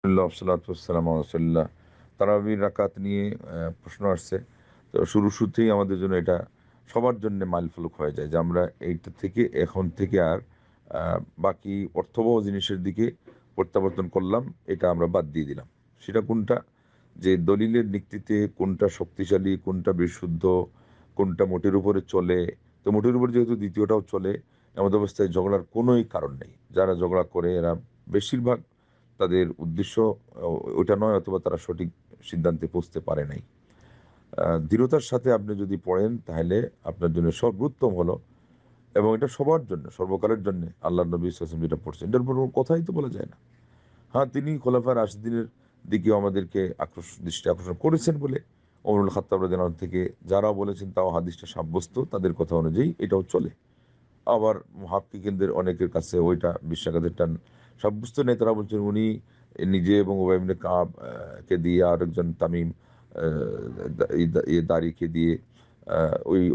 সাল্লাহ তারাবির রাকাত নিয়ে প্রশ্ন আসছে। তো শুরুতেই আমাদের জন্য এটা সবার জন্য মাইলফলক হয়ে যায় যে আমরা এইটা থেকে এখন থেকে আর বাকি অর্থবহ জিনিসের দিকে প্রত্যাবর্তন করলাম, এটা আমরা বাদ দিয়ে দিলাম। সেটা কোনটা? যে দলিলের নিক্তিতে কোনটা শক্তিশালী, কোনটা বিশুদ্ধ, কোনটা মোটের উপরে চলে। তো মোটের উপরে যেহেতু দ্বিতীয়টাও চলে, এমন অবস্থায় ঝগড়ার কোনোই কারণ নেই। যারা ঝগড়া করে এরা বেশিরভাগ তাদের উদ্দেশ্য ওটা নয়, অথবা তারা সঠিক সিদ্ধান্তে পৌঁছতে পারে নাই। দৃঢ়তার সাথে আপনি যদি পড়েন তাহলে আপনার জন্য সর্বোত্তম হলো, এবং এটা সবার জন্য, সর্বকালের জন্য আল্লাহ নবী সাল্লাল্লাহু আলাইহি ওয়াসাল্লাম যেটা পড়ছেন এটার উপর কোনো কথাই তো বলা যায় না। হ্যাঁ, তিনি খোলাফায়ে রাশিদিনের দিকেও আমাদেরকে দৃষ্টি আকর্ষণ করেছেন বলে ওমরুল খাত্তাব রাদিয়াল্লাহু আনহু থেকে যারা বলেছেন তাও হাদিসটা সাব্যস্ত, তাদের কথা অনুযায়ী এটাও চলে। আবার মুহাক্কিকিনদের অনেকের কাছে ওইটা বিশ্বাঘাতের টান সাব্যস্ত নেই। তারা বলছেন উনি নিজে এবং উবাই ইবনে কাব কে দিয়ে আরেকজন তামিম দাড়িকে দিয়ে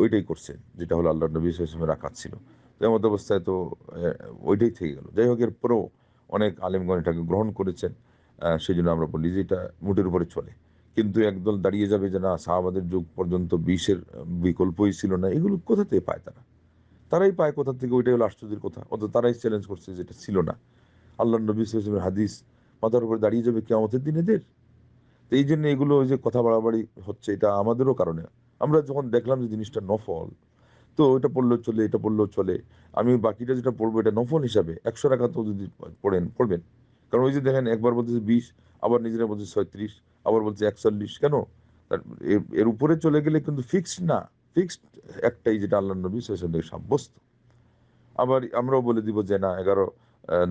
ওইটাই করছেন, যেটা হলো আল্লাহ নবী সাল্লাল্লাহু আলাইহি ওয়াসাল্লামের রাকাত ছিল। তো এমন অবস্থায় তো ওইটাই থেকে গেল। যাই হোক, এরপরেও অনেক আলেমগণ এটাকে গ্রহণ করেছেন। সেই জন্য আমরা বলি যে এটা মুটের উপরে চলে। কিন্তু একদল দাঁড়িয়ে যাবে যে না, সাহাবাদের যুগ পর্যন্ত 20-এর বিকল্পই ছিল না, এগুলো কোথা থেকে পায় তারা? তারাই পায় কোথা থেকে? ওইটাই হলো আশ্চর্যের কথা। অত তারাই চ্যালেঞ্জ করছে যেটা ছিল না। আল্লাহ নবী সাল্লাল্লাহু আলাইহি ওয়াসাল্লামের হাদিস মাথার উপরে দাঁড়িয়ে যাবে কিয়ামতের দিন এদের। তো এই জন্য এগুলো ওই যে কথা বাড়াবাড়ি হচ্ছে, এটা আমাদেরও কারণে। আমরা যখন দেখলাম যে জিনিসটা নফল, তো ওইটা পড়লেও চলে, এটা পড়লেও চলে। আমি বাকিটা যেটা পড়বো এটা নফল হিসাবে 100 রাকাতও যদি পড়বেন। কারণ ওই যে দেখেন, একবার বলতেছে 20, আবার নিজেরা বলছে 36, আবার বলছে 41। কেন? তার এর উপরে চলে গেলে কিন্তু ফিক্সড না। ফিক্সড একটাই, যেটা আল্লাহ নবী সাল্লাল্লাহু আলাইহি ওয়াসাল্লাম থেকে সাব্যস্ত। আবার আমরাও বলে দিব যে না, 11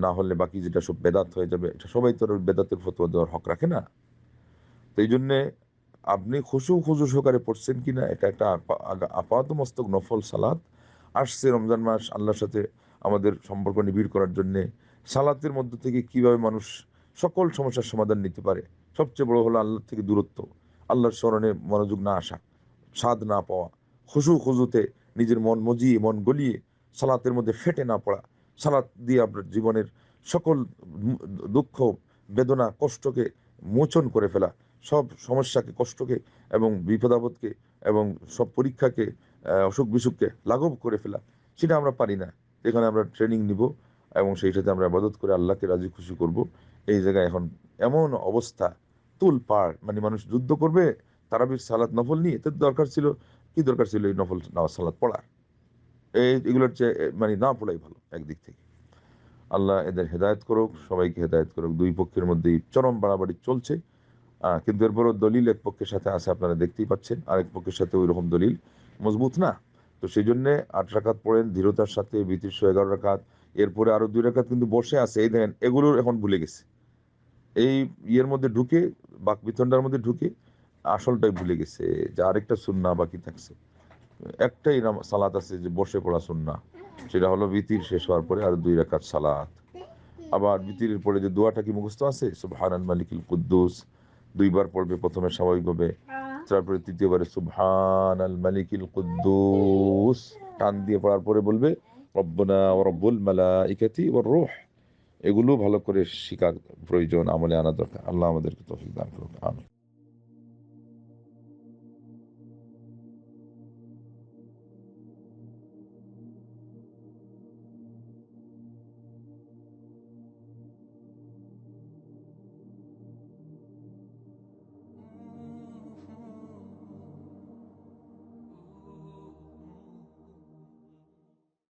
না হলে বাকি যেটা সব বেদাত হয়ে যাবে। এটা সবাই তো আর বেদাতের ফতোয়া দেওয়ার হক রাখে না। তো এই জন্যে আপনি খুশু সহকারে পড়ছেন কিনা, এটা একটা আপাতমস্তক নফল সালাত। আসছে রমজান মাস, আল্লাহর সাথে আমাদের সম্পর্ক নিবিড় করার জন্যে সালাতের মধ্য থেকে কিভাবে মানুষ সকল সমস্যার সমাধান নিতে পারে। সবচেয়ে বড় হলো আল্লাহর থেকে দূরত্ব, আল্লাহর স্মরণে মনোযোগ না আসা, স্বাদ না পাওয়া, খুশুতে নিজের মন মজিয়ে, মন গলিয়ে সালাতের মধ্যে ফেটে না পড়া। সালাত দিয়ে আপনার জীবনের সকল দুঃখ, বেদনা, কষ্টকে মোচন করে ফেলা, সব সমস্যাকে, কষ্টকে এবং বিপদাপদকে এবং সব পরীক্ষাকে, অসুখ বিসুখকে লাঘব করে ফেলা। সেটা আমরা পারি না। এখানে আমরা ট্রেনিং নিব এবং সেই সাথে আমরা ইবাদত করে আল্লাহকে রাজি খুশি করব। এই জায়গায় এখন এমন অবস্থা, তুলপাড়, মানে মানুষ যুদ্ধ করবে তারাবির সালাত নফল নিয়ে। এতে দরকার ছিল, কি দরকার ছিল এই নফল সালাত পড়ার? এগুলোর চেয়ে মানে না পড়াই ভালো একদিক থেকে। আল্লাহ এদের হেদায়েত করুক, সবাইকে হেদায়েত করুক। দুই পক্ষের মধ্যেই চরম বাড়াবাড়ি চলছে। কিন্তু এরপরও দলিল এক পক্ষের সাথে আছে, আপনারা দেখতেই পাচ্ছেন। আরেক পক্ষের সাথে ওই রকম দলিল মজবুত না। তো সেই জন্যে 8 রাকাত পড়েন দৃঢ়তার সাথে, বিতির 11 রাকাত। এরপরে আরো 2 রাকাত কিন্তু বসে আছে। এই দেখেন, এগুলোর এখন ভুলে গেছে। এই ইয়ের মধ্যে ঢুকে, বাকবিতণ্ডার মধ্যে ঢুকে আসলটাই ভুলে গেছে যে আরেকটা সুন্নাহ বাকি থাকছে। একটাই সালাত আছে যে বসে পড়া সুন্নাহ, সেটা হলো বিতির শেষ হওয়ার পরে আর 2 রাকাত সালাত। আবার বিতিরের পরে যে দোয়াটা কি মুখস্থ আছে? সুবহানাল মালিকিল কুদ্দুস 2 বার পড়বে প্রথমে স্বাভাবিকভাবে, তারপরে তৃতীয়বারে সুবহানাল মালিকিল কুদ্দুস টান দিয়ে পড়ার পরে বলবে রব্বনা ওয়া রব্বুল মালাইকাতি ওয়ার রূহ। এগুলো ভালো করে শিখার প্রয়োজন, আমলে আনা দরকার। আল্লাহ আমাদেরকে তৌফিক দান করুন। আমিন।